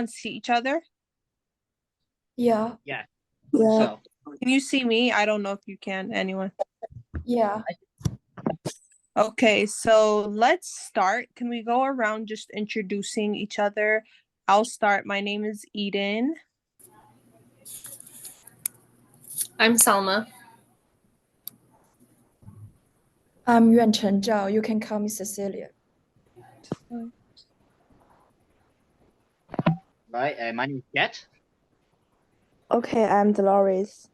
see each other? Yeah, Yeah, yeah, so Can you see me? I don't know if you can, anyone. yeah. Okay, so let's start. Can we go around just introducing each other? I'll start. My name is Eden. I'm Selma. I'm Yuanchen Zhao. You can call me Cecilia. right, my name is Jet. Okay, I'm Dolores.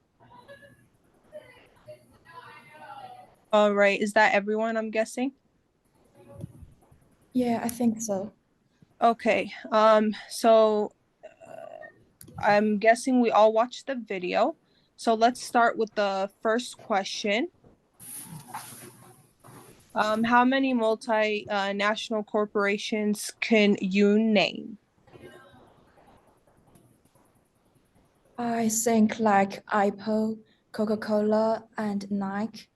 All right, is that everyone, I'm guessing? Yeah, I think so. Okay, so I'm guessing we all watched the video. So let's start with the first question. How many national corporations can you name? I think like Apple, Coca-Cola, and Nike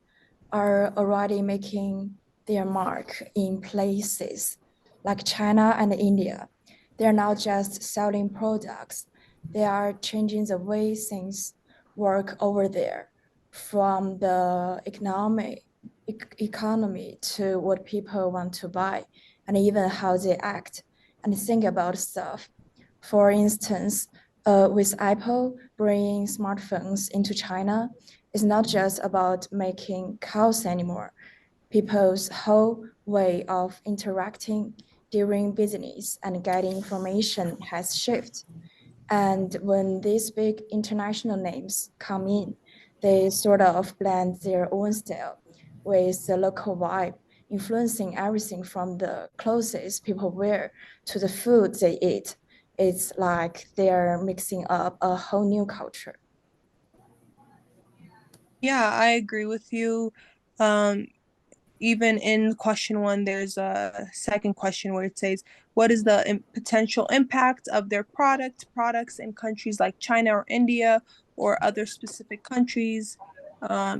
are already making their mark in places like China and India. They're not just selling products, they are changing the way things work over there, from the economy to what people want to buy, and even how they act and think about stuff. For instance, with Apple bringing smartphones into China, it's not just about making calls anymore. People's whole way of interacting during business and getting information has shifted. And when these big international names come in, they sort of blend their own style with the local vibe, influencing everything from the clothes people wear to the food they eat. It's like they're mixing up a whole new culture. Yeah, I agree with you. Um, Even in question one, there's a second question where it says, what is the potential impact of their products in countries like China or India or other specific countries,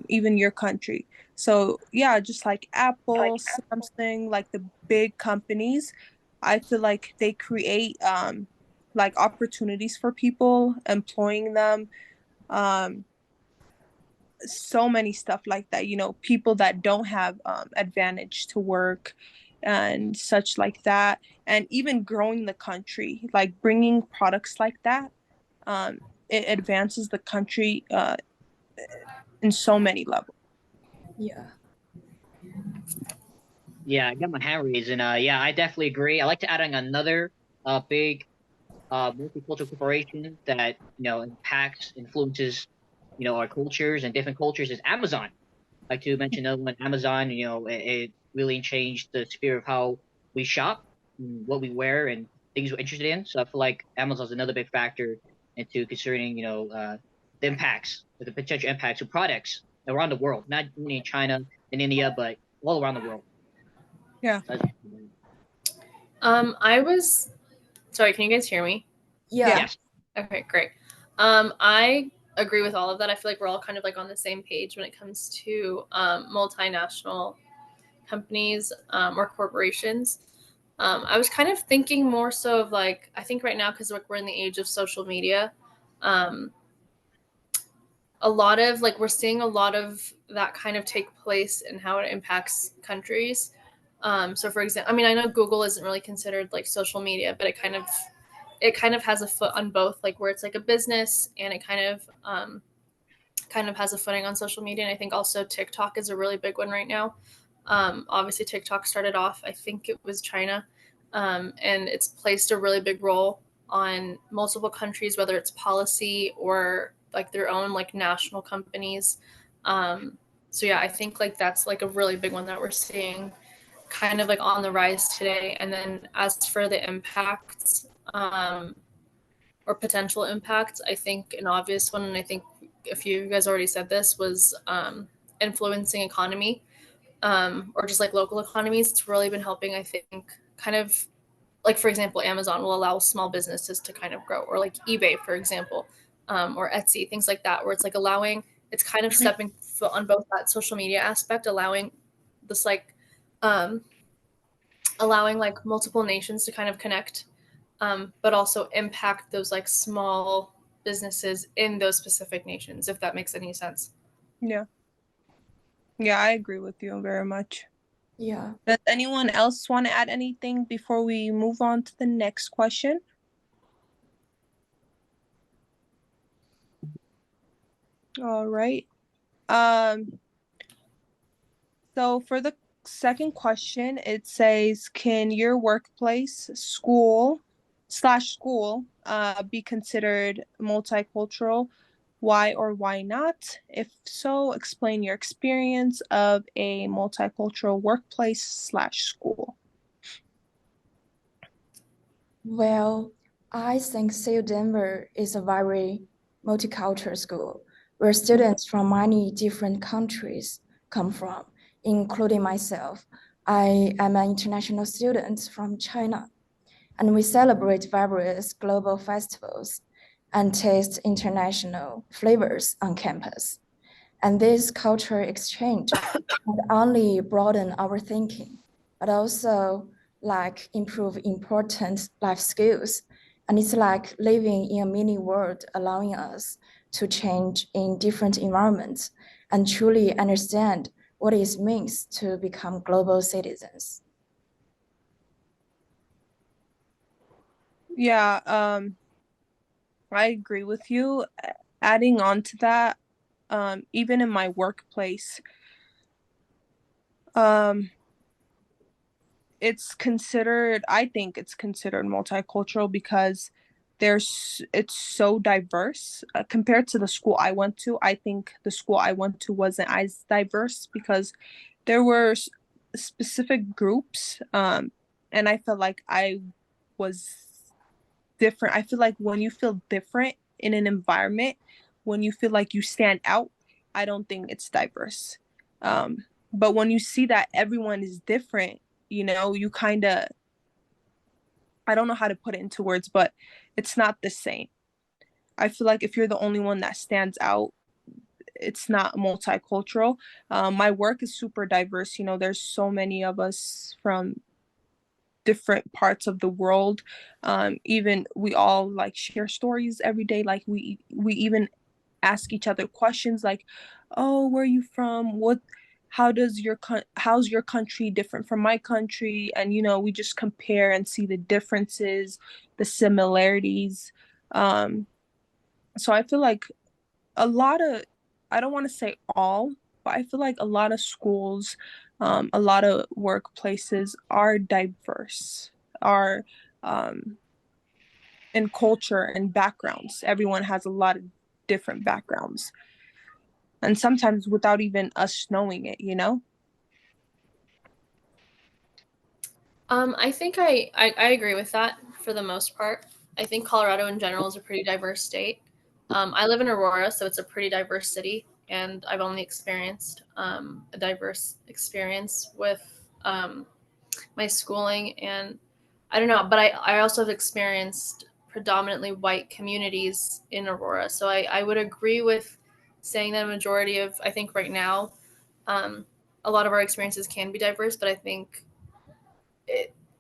even your country? So, yeah, just like Apple, Samsung, like the big companies, I feel like they create like opportunities for people, employing them. Um, so many stuff like that, people that don't have advantage to work and such like that, and even growing the country, like bringing products like that, um, it advances the country in so many levels. Yeah. Yeah, I got my hand raised, and yeah, I definitely agree. I like to add on another big multicultural corporation that impacts, influences, our cultures and different cultures is Amazon. I like to mention another one, Amazon. It really changed the spirit of how we shop, and what we wear, and things we're interested in. So I feel like Amazon's another big factor into concerning, the impacts, the potential impacts of products around the world, not only in China and India, but all around the world. Yeah. I was sorry, can you guys hear me? Yeah. Yeah. Yes. Okay, great. I agree with all of that. I feel like we're all kind of like on the same page when it comes to multinational companies or corporations. I was kind of thinking more so of like, I think right now, because like we're in the age of social media, um, a lot of like we're seeing a lot of that kind of take place and how it impacts countries. So for example, I mean, I know Google isn't really considered like social media, but it kind of has a foot on both, like where it's like a business and it kind of has a footing on social media. And I think also TikTok is a really big one right now. Obviously, TikTok started off, I think it was China, and it's placed a really big role on multiple countries, whether it's policy or like their own like national companies. So yeah, I think like that's like a really big one that we're seeing kind of like on the rise today. And then as for the impacts, or potential impacts, I think an obvious one, and I think a few of you guys already said this, was influencing economy, or just like local economies. It's really been helping, I think, kind of like, for example, Amazon will allow small businesses to kind of grow, or like eBay, for example, or Etsy, things like that, where it's like allowing, it's kind of stepping foot on both that social media aspect, allowing this like, allowing like multiple nations to kind of connect but also impact those like small businesses in those specific nations, if that makes any sense. Yeah. Yeah, I agree with you very much. Yeah. Does anyone else want to add anything before we move on to the next question? All right. Um, so for the second question, it says, can your workplace, school be considered multicultural? Why or why not? If so, explain your experience of a multicultural workplace slash school. Well, I think CU Denver is a very multicultural school where students from many different countries come from, including myself. I am an international student from China, and we celebrate various global festivals and taste international flavors on campus. And this cultural exchange not only broaden our thinking, but also like improve important life skills. And it's like living in a mini world, allowing us to change in different environments and truly understand what it means to become global citizens. Yeah, I agree with you. Adding on to that, even in my workplace, um, I think it's considered multicultural because it's so diverse compared to the school I went to. I think the school I went to wasn't as diverse because there were specific groups, and I felt like I was different. I feel like when you feel different in an environment, when you feel like you stand out, I don't think it's diverse. But when you see that everyone is different, you kind of, I don't know how to put it into words, but it's not the same. I feel like if you're the only one that stands out, it's not multicultural. My work is super diverse. There's so many of us from different parts of the world. Even we all like share stories every day. Like we even ask each other questions like, "Oh, where are you from? How's your country different from my country?" And we just compare and see the differences, the similarities. Um, so I feel like a lot of, I don't want to say all, but I feel like a lot of schools, a lot of workplaces are diverse, are um, in culture and backgrounds. Everyone has a lot of different backgrounds, and sometimes without even us knowing it. I think I agree with that for the most part. I think Colorado in general is a pretty diverse state. I live in Aurora, so it's a pretty diverse city, and I've only experienced a diverse experience with my schooling. And I don't know, but I also have experienced predominantly white communities in Aurora. So I would agree with saying that a majority of, I think right now, um, a lot of our experiences can be diverse, but I think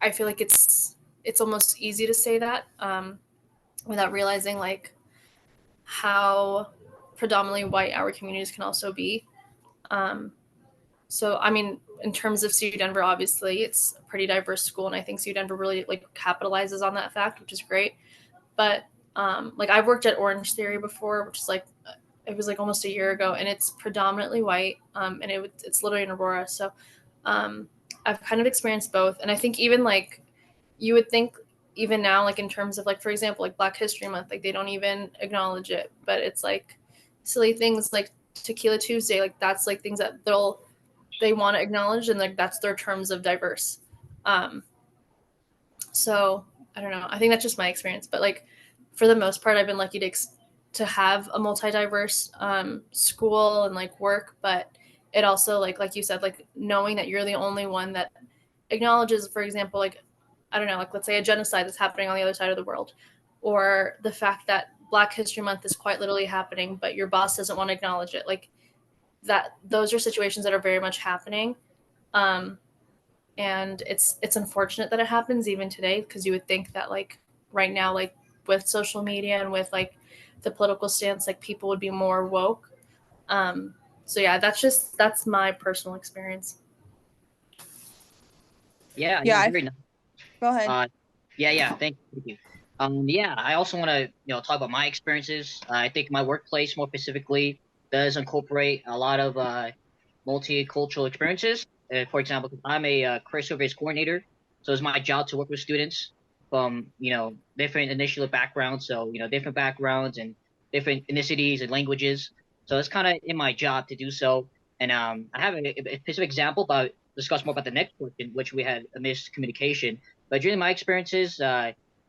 I feel like it's almost easy to say that without realizing like how predominantly white our communities can also be. Um, so I mean, in terms of CU Denver, obviously it's a pretty diverse school, and I think CU Denver really like capitalizes on that fact, which is great. But like I've worked at Orange Theory before, which is like it was like almost a year ago, and it's predominantly white, and it's literally in Aurora. So I've kind of experienced both, and I think even like you would think even now, like in terms of like for example, like Black History Month, like they don't even acknowledge it, but it's like silly things like Tequila Tuesday, like that's like things that they want to acknowledge, and like that's their terms of diverse. Um, so I don't know. I think that's just my experience, but like for the most part, I've been lucky to have a multi-diverse school and like work, but it also like you said, like knowing that you're the only one that acknowledges, for example, like I don't know, like let's say a genocide that's happening on the other side of the world, or the fact that Black History Month is quite literally happening, but your boss doesn't want to acknowledge it. Like that, those are situations that are very much happening. Um, and it's unfortunate that it happens even today because you would think that like right now, like with social media and with like the political stance, like people would be more woke. So yeah, that's my personal experience. Yeah, Yeah, very nice. go ahead. Yeah, thank you. Yeah, I also want to, talk about my experiences. I think my workplace, more specifically, does incorporate a lot of multicultural experiences. For example, I'm a career service coordinator, so it's my job to work with students from, different initiative backgrounds, so different backgrounds and different ethnicities and languages. So it's kind of in my job to do so. And I have a specific example, but discuss more about the next question, which we had a miscommunication. But during my experiences,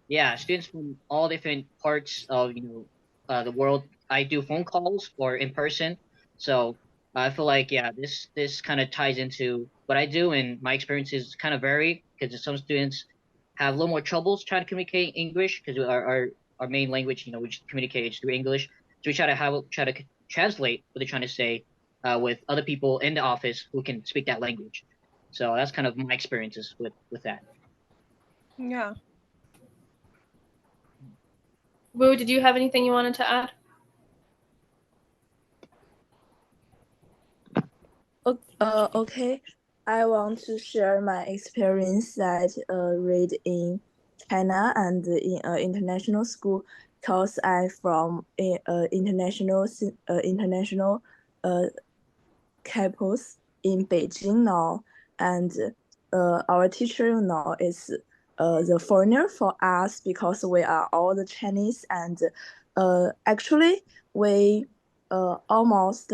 yeah, students from all different parts of the world. I do phone calls or in person, so I feel like yeah, this kind of ties into what I do, and my experiences kind of vary because some students have a little more troubles trying to communicate English because our main language, we just communicate through English. So we try to translate what they're trying to say with other people in the office who can speak that language. So that's kind of my experiences with that. Yeah. Wu, did you have anything you wanted to add? Okay. I want to share my experience that read in China and in international school because I from a international uh, campus in Beijing now, and our teacher now is the foreigner for us because we are all the Chinese, and actually we almost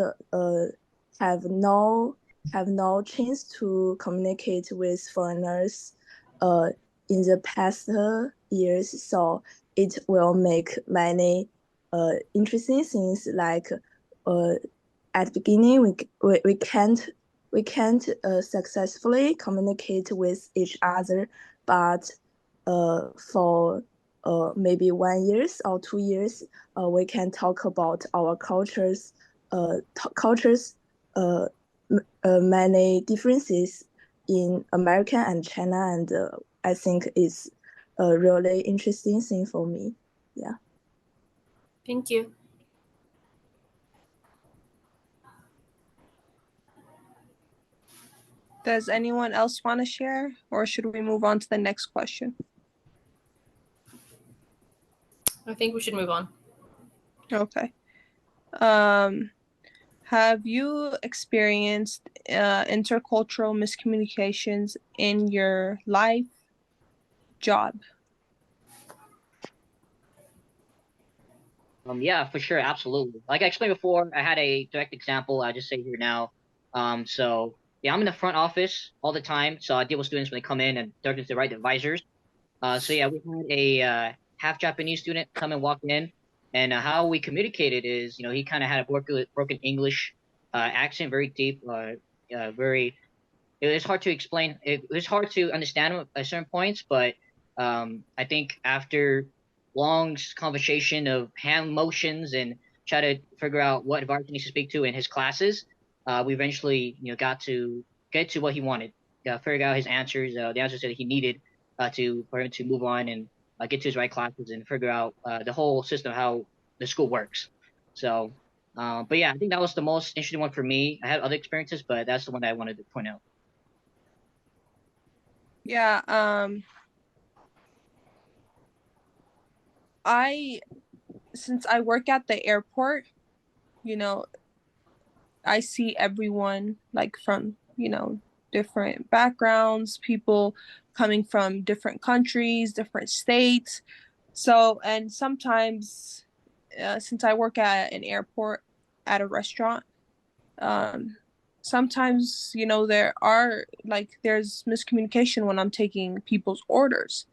have no have no chance to communicate with foreigners uh, in the past years, so it will make many interesting things like uh, at the beginning we can't successfully communicate with each other, but for maybe 1 years or 2 years we can talk about our cultures cultures many differences in America and China, and I think it's a really interesting thing for me. Yeah. Thank you. Does anyone else want to share, or should we move on to the next question? I think we should move on. Okay. Have you experienced intercultural miscommunications in your life, job? Yeah, for sure, absolutely. Like I explained before, I had a direct example. I'll just say here now. So yeah, I'm in the front office all the time, so I deal with students when they come in and directly to the right advisors. So yeah, we had a half Japanese student come and walk in, and how we communicated is, he kind of had a broken English accent, very deep, very it was hard to explain. It was hard to understand him at certain points, but I think after long conversation of hand motions and try to figure out what environment he needs to speak to in his classes, we eventually got to get to what he wanted. Figure out his answers, the answers that he needed to for him to move on and get to his right classes and figure out the whole system how the school works. So, but yeah, I think that was the most interesting one for me. I had other experiences, but that's the one that I wanted to point out. Yeah, I since I work at the airport, you know, I see everyone like from, different backgrounds, people coming from different countries, different states. So, and sometimes, since I work at an airport at a restaurant, um, sometimes, there's miscommunication when I'm taking people's orders.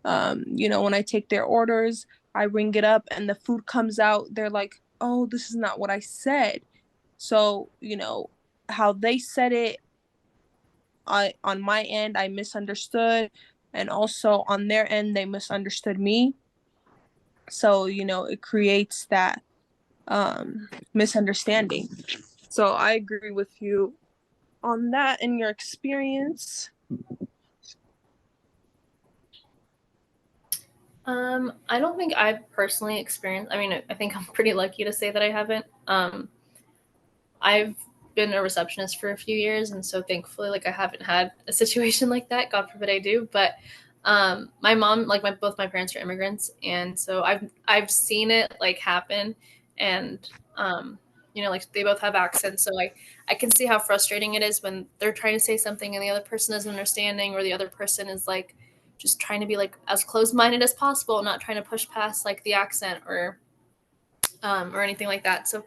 When I take their orders, I ring it up and the food comes out, they're like, oh, this is not what I said. So, how they said it, on my end, I misunderstood, and also on their end, they misunderstood me. So, it creates that misunderstanding. So I agree with you on that in your experience. I don't think I've personally experienced. I mean, I think I'm pretty lucky to say that I haven't. I've been a receptionist for a few years, and so thankfully, like I haven't had a situation like that. God forbid I do. But my mom, like both my parents are immigrants, and so I've seen it like happen, and like they both have accents, so I can see how frustrating it is when they're trying to say something and the other person isn't understanding, or the other person is like just trying to be like as close minded as possible, not trying to push past like the accent or anything like that. So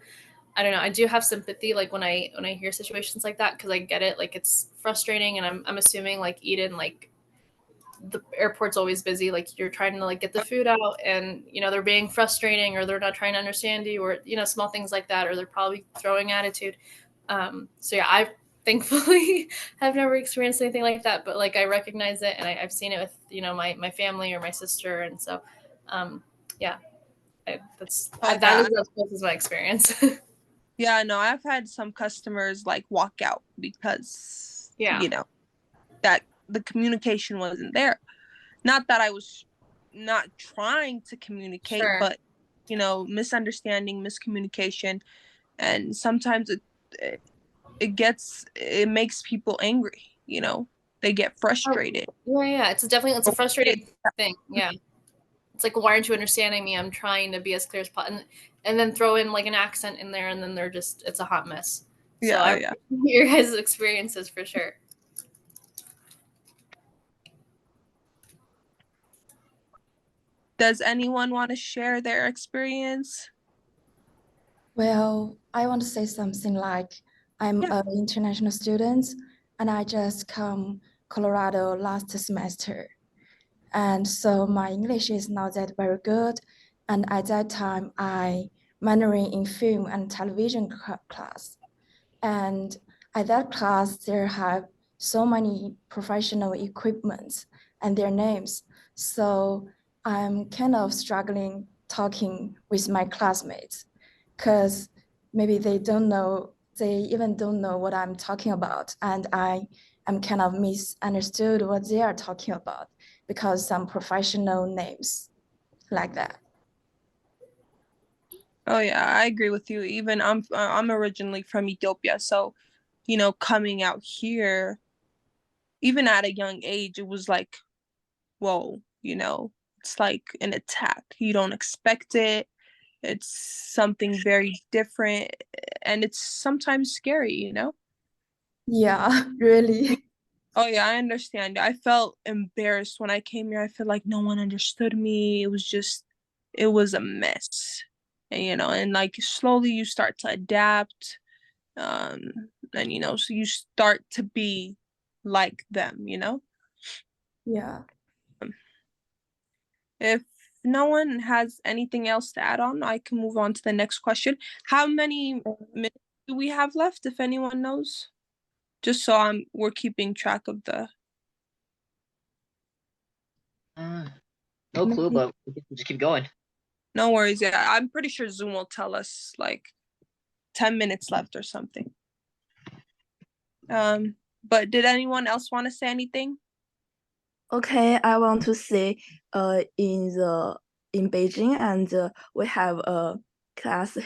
I don't know. I do have sympathy like when I hear situations like that because I get it. Like it's frustrating, and I'm assuming like Eden, like the airport's always busy. Like you're trying to like get the food out, and they're being frustrating, or they're not trying to understand you, or small things like that, or they're probably throwing attitude. So yeah, I thankfully have never experienced anything like that, but like I recognize it, and I've seen it with my family or my sister, and so yeah, Oh that yeah. is as close as my experience. Yeah, no, I've had some customers like walk out because, Yeah. that the communication wasn't there. Not that I was not trying to communicate, Sure. but misunderstanding, miscommunication, and sometimes it makes people angry, They get Oh, frustrated. yeah. It's a frustrating thing. Yeah. It's like, why aren't you understanding me? I'm trying to be as clear as possible, and then throw in like an accent in there, and then it's a hot mess. So Yeah, I yeah. your guys' experiences for sure. Does anyone want to share their experience? Well, I want to say something like I'm Yeah. an international student and I just come Colorado last semester. And so my English is not that very good. And at that time, I minoring in film and television class. And at that class, there have so many professional equipments and their names. So I'm kind of struggling talking with my classmates because maybe they even don't know what I'm talking about. And I am kind of misunderstood what they are talking about because some professional names like that. Oh yeah, I agree with you. Even I'm originally from Ethiopia, so coming out here, even at a young age, it was like, whoa, it's like an attack. You don't expect it. It's something very different, and it's sometimes scary. Yeah, really. Oh yeah, I understand. I felt embarrassed when I came here. I feel like no one understood me. It was a mess. And like slowly you start to adapt. Um, and so you start to be like them. Yeah. Um, If no one has anything else to add on, I can move on to the next question. How many minutes do we have left, if anyone knows? Just so we're keeping track of the. Uh, no clue, Maybe but we can just keep going. No worries. Yeah, I'm pretty sure Zoom will tell us like 10 minutes left or something. But did anyone else want to say anything? Okay, I want to say, in Beijing, and we have a class.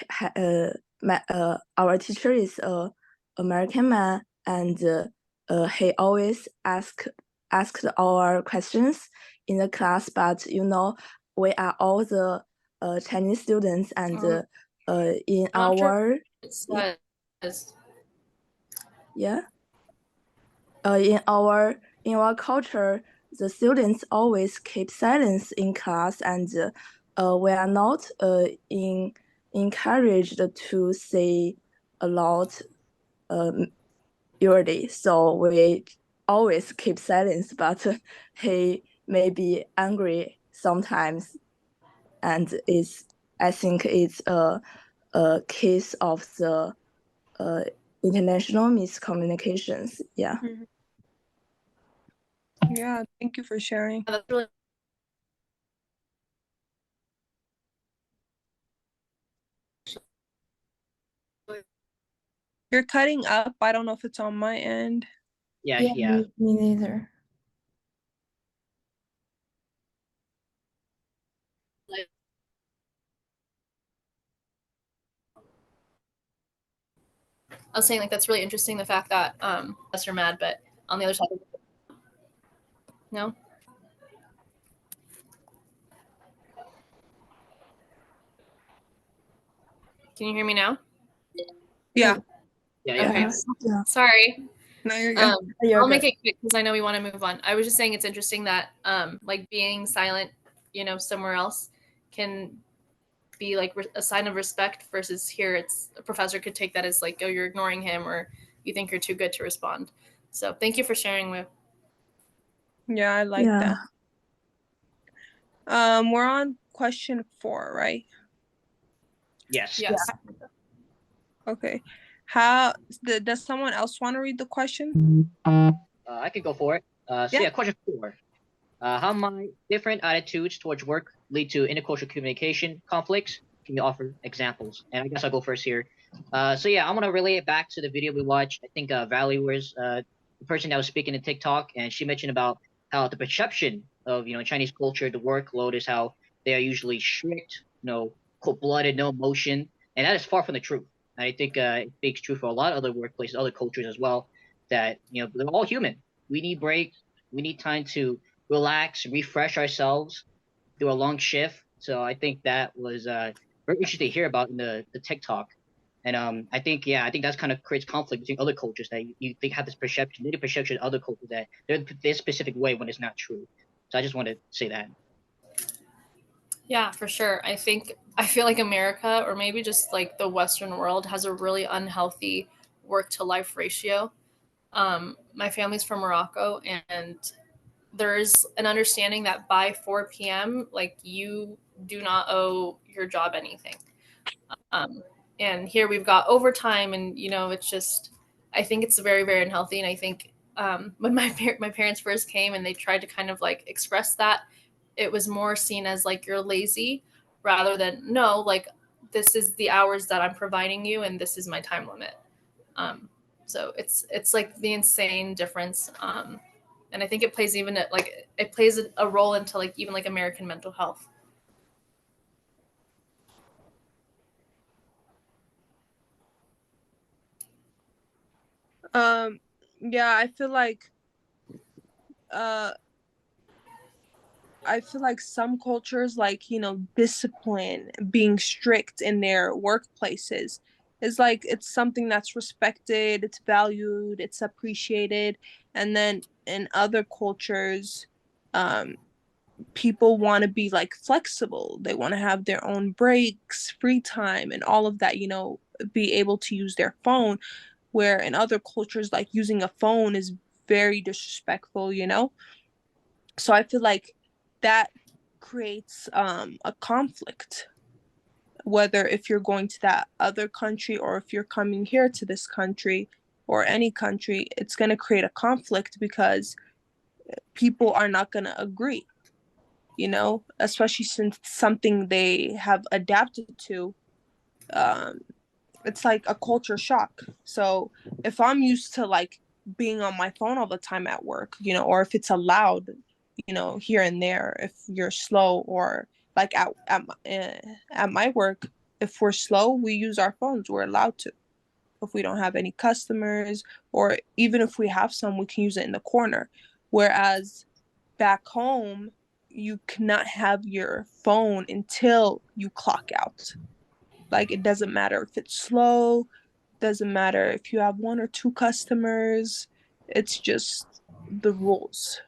Our teacher is a American man, and he always asked our questions in the class. But we are all the Chinese students, and in I'm not sure our it says. yeah. In our culture, the students always keep silence in class, and we are not encouraged to say a lot usually. So we always keep silence, but he may be angry sometimes, and I think it's a case of the uh, international miscommunications. Yeah. Mhm. Yeah, thank you for sharing. That's really You're cutting up. I don't know if it's on my end. Yeah, yeah, yeah. me neither. I was saying like that's really interesting. The fact that us are mad, but on the other side, no. Can you hear me now? Yeah. Yeah. Okay. Yeah. Sorry. No, you're good. You're I'll good. make it quick because I know we want to move on. I was just saying it's interesting that like being silent, somewhere else can be like a sign of respect versus here it's a professor could take that as like, oh, you're ignoring him or you think you're too good to respond. So thank you for sharing with. Yeah, I like Yeah. that. We're on question 4, right? Yes. Yes. Okay. Does someone else want to read the question? I could go for it. So Yeah. yeah, question 4. How might different attitudes towards work lead to intercultural communication conflicts? Can you offer examples? And I guess I'll go first here. So yeah, I want to relay it back to the video we watched. I think Valley was the person that was speaking in TikTok, and she mentioned about how the perception of Chinese culture, the workload is how they are usually strict, cold-blooded, no emotion, and that is far from the truth. And I think it speaks true for a lot of other workplaces, other cultures as well. That they're all human. We need breaks. We need time to relax, refresh ourselves through a long shift. So I think that was very interesting to hear about in the TikTok. And I think that's kind of creates conflict between other cultures that you think have this perception, negative perception of other cultures that they're this specific way when it's not true. So I just want to say that. Yeah, for sure. I feel like America or maybe just like the Western world has a really unhealthy work to life ratio. My family's from Morocco and there's an understanding that by 4 p.m., like you do not owe your job anything. Um, and here we've got overtime, and it's just, I think it's very, very unhealthy. And I think when my parents first came and they tried to kind of like express that, it was more seen as like you're lazy rather than no, like this is the hours that I'm providing you, and this is my time limit. Um, so it's like the insane difference. And I think it plays even at, like it plays a role into like even like American mental health. Um, yeah, uh I feel like some cultures, like, discipline, being strict in their workplaces is like it's something that's respected, it's valued, it's appreciated. And then in other cultures, um, people want to be like flexible. They want to have their own breaks, free time, and all of that, be able to use their phone, where in other cultures, like using a phone is very disrespectful. So I feel like that creates a conflict, whether if you're going to that other country or if you're coming here to this country or any country, it's going to create a conflict because people are not going to agree, especially since something they have adapted to. um, it's like a culture shock. So if I'm used to like being on my phone all the time at work, or if it's allowed, here and there, if you're slow, or like at my work, if we're slow, we use our phones. We're allowed to. If we don't have any customers, or even if we have some, we can use it in the corner. Whereas back home, you cannot have your phone until you clock out. Like it doesn't matter if it's slow, doesn't matter if you have one or two customers. It's just the rules.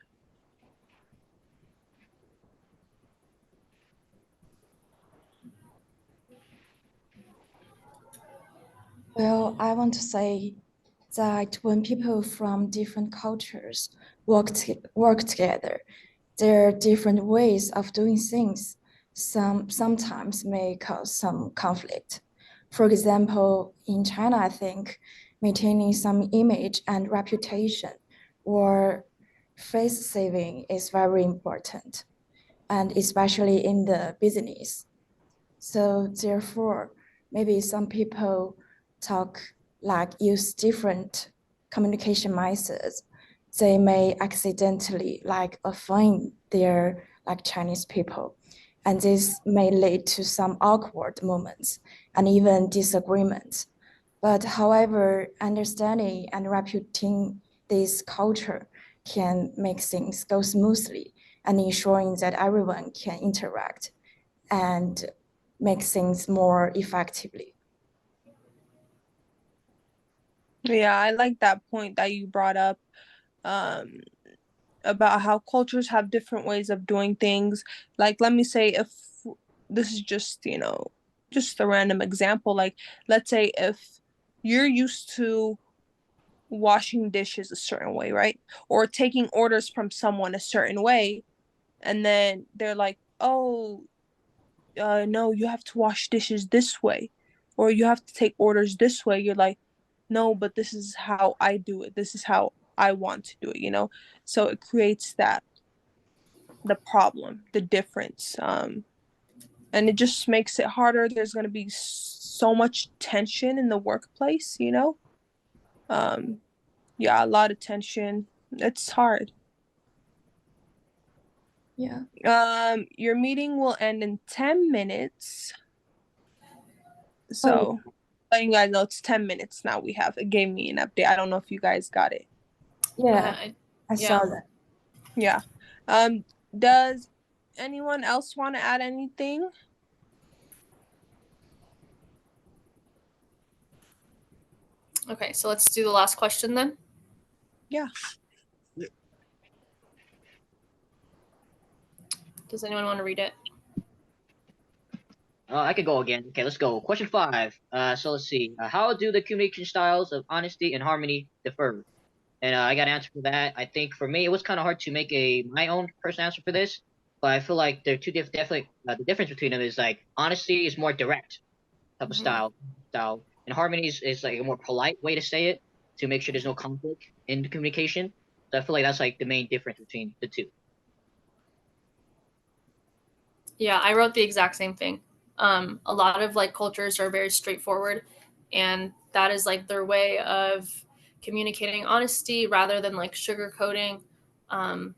Well, I want to say that when people from different cultures work together, there are different ways of doing things. Sometimes may cause some conflict. For example, in China, I think maintaining some image and reputation or face saving is very important, and especially in the business. So therefore, maybe some people talk like use different communication methods. They may accidentally like offend their like Chinese people. And this may lead to some awkward moments and even disagreements. But however, understanding and reputing this culture can make things go smoothly and ensuring that everyone can interact and make things more effectively. Yeah, I like that point that you brought up, um, about how cultures have different ways of doing things. Like, let me say, if this is just, just a random example, like, let's say if you're used to washing dishes a certain way, right? Or taking orders from someone a certain way, and then they're like, oh, no, you have to wash dishes this way, or you have to take orders this way. You're like, no, but this is how I do it. This is how I want to do it. So it creates the problem, the difference. And it just makes it harder. There's going to be so much tension in the workplace. Um, yeah, a lot of tension. It's hard. Yeah. Your meeting will end in 10 minutes. Oh, So letting you guys know it's 10 minutes now. It gave me an update. I don't know if you guys got it. yeah, I saw Yeah. that. Yeah. Does anyone else want to add anything? Okay, so let's do the last question then. Yeah. Does anyone want to read it? I could go again. Okay, let's go. Question 5. So let's see. How do the communication styles of honesty and harmony differ? And I got an answer for that. I think for me, it was kind of hard to make my own personal answer for this, but I feel like they're two definitely the difference between them is like honesty is more direct type of Mhm. style, and harmony is like a more polite way to say it to make sure there's no conflict in the communication. So I feel like that's like the main difference between the two. Yeah, I wrote the exact same thing. A lot of like cultures are very straightforward, and that is like their way of communicating honesty rather than like sugarcoating. Um,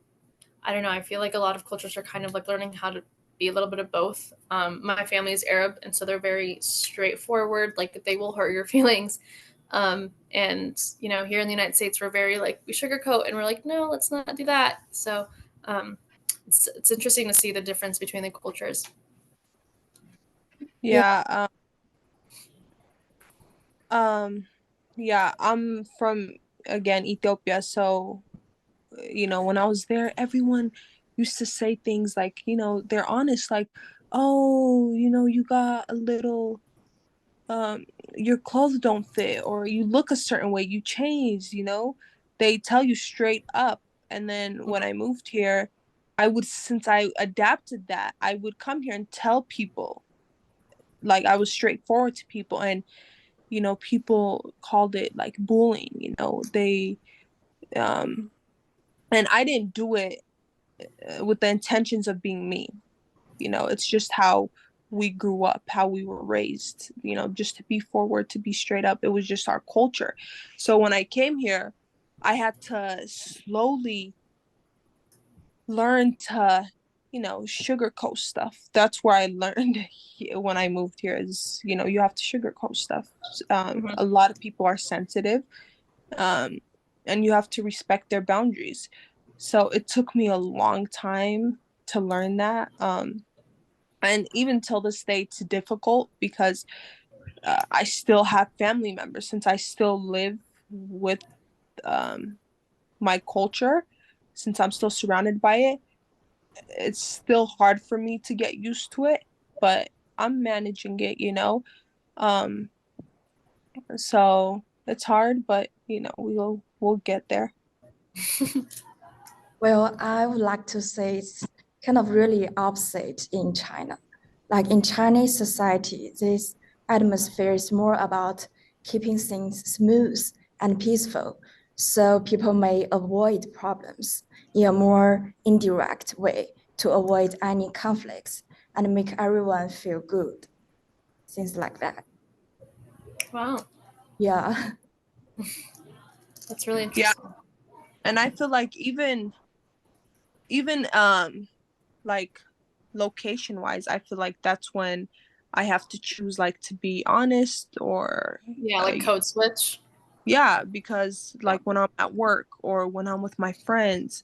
I don't know. I feel like a lot of cultures are kind of like learning how to be a little bit of both. My family is Arab, and so they're very straightforward. Like they will hurt your feelings. And here in the United States, we're very like we sugarcoat, and we're like, no, let's not do that. So um, it's interesting to see the difference between the cultures. Yeah. Yeah. Um, yeah, I'm from, again, Ethiopia. So, when I was there, everyone used to say things like, they're honest, like, oh, you got a little, um, your clothes don't fit, or you look a certain way, you changed. They tell you straight up. And then when I moved here, since I adapted that, I would come here and tell people, like, I was straightforward to people. And people called it like bullying. They and I didn't do it with the intentions of being mean. It's just how we grew up, how we were raised, just to be forward, to be straight up. It was just our culture. So when I came here, I had to slowly learn to sugarcoat stuff. That's where I learned when I moved here is you have to sugarcoat stuff. Mhm. A lot of people are sensitive, um, and you have to respect their boundaries. So it took me a long time to learn that. And even till this day, it's difficult because I still have family members, since I still live with um, my culture, since I'm still surrounded by it. It's still hard for me to get used to it, but I'm managing it. Um, so it's hard, but we'll get there. Well, I would like to say it's kind of really opposite in China. Like in Chinese society, this atmosphere is more about keeping things smooth and peaceful. So people may avoid problems in a more indirect way to avoid any conflicts and make everyone feel good. Things like that. Wow, Yeah. that's really Yeah, interesting. and I feel like even like location wise, I feel like that's when I have to choose like to be honest or Yeah, like code switch. yeah, because like when I'm at work or when I'm with my friends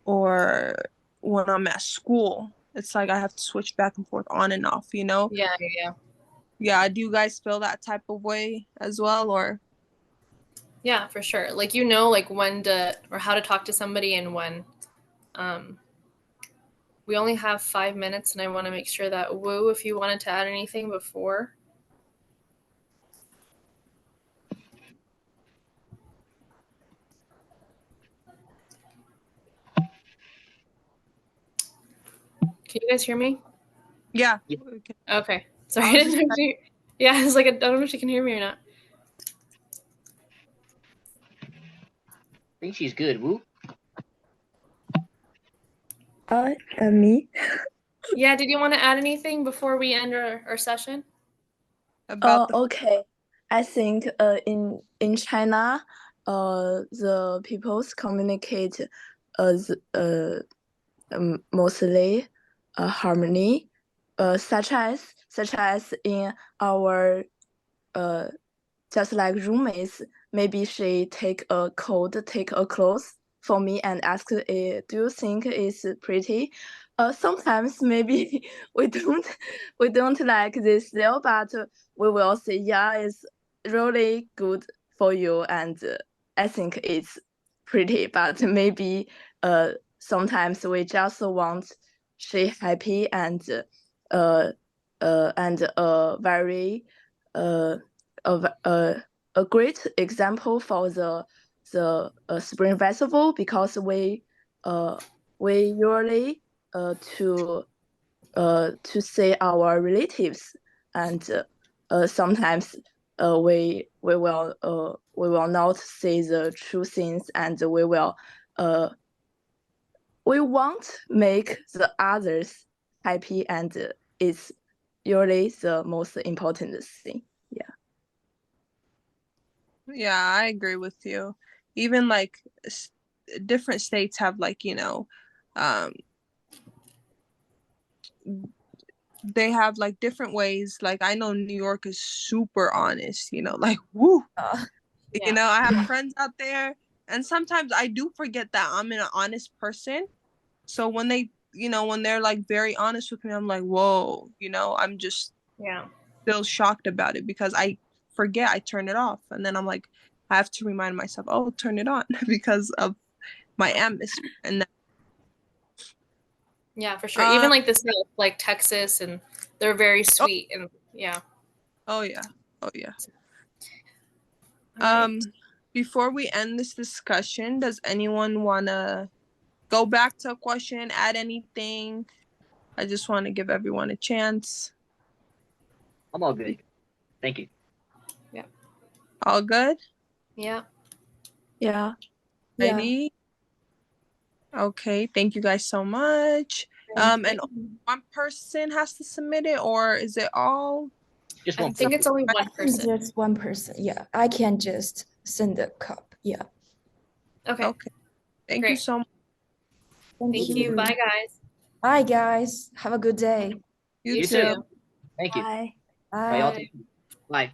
or when I'm at school, it's like I have to switch back and forth on and off, you know? Yeah, yeah. Yeah, do you guys feel that type of way as well or Yeah, for sure. Like you know like when to or how to talk to somebody and when. We only have 5 minutes and I want to make sure that Woo, if you wanted to add anything before. Can you guys hear me? yeah. Yeah. Okay. Sorry. I I was didn't just know if you, yeah, I was like, I don't know if she can hear me or not. I think she's good. Woo. Me? Yeah, did you want to add anything before we end our session? about the Okay. I think in China, the peoples communicate mostly harmony, such as in our just like roommates. Maybe she take a clothes for me and ask, "Do you think it's pretty?" Sometimes maybe we don't like this deal, but we will say, "Yeah, it's really good for you," and I think it's pretty. But maybe sometimes we just want she happy uh and very uh a great example for the Spring Festival, because we usually to see our relatives, and sometimes we will not say the true things, and we want make the others happy, and it's usually the most important thing. yeah, I agree with you. Even like different states have like, um they have like different ways. Like I know New York is super honest, like woo. Yeah. I have friends out there and sometimes I do forget that I'm an honest person. So when they're like very honest with me, I'm like, whoa, I'm just Yeah. still shocked about it because I forget I turn it off. And then I'm like, I have to remind myself, oh, turn it on because of my atmosphere. And Yeah, for sure. uh Even like this like Texas and they're very oh, sweet and yeah. oh yeah. Oh yeah. All right. Before we end this discussion, does anyone wanna go back to a question, add anything? I just want to give everyone a chance. I'm all good. Thank you. Yeah. All good? Yeah. Yeah. Ready? Okay, thank you guys so much. And one person has to submit it, or is it all? Just I one think person. it's only I one think person. just one person. Yeah, I can just send the cup. Yeah. Okay. Okay, thank you Great. so much. Thank you. Bye, guys. Bye, guys. Have a good day. You You You too. too. too. Thank you. Bye. Bye, y'all. Bye. Take care. Bye.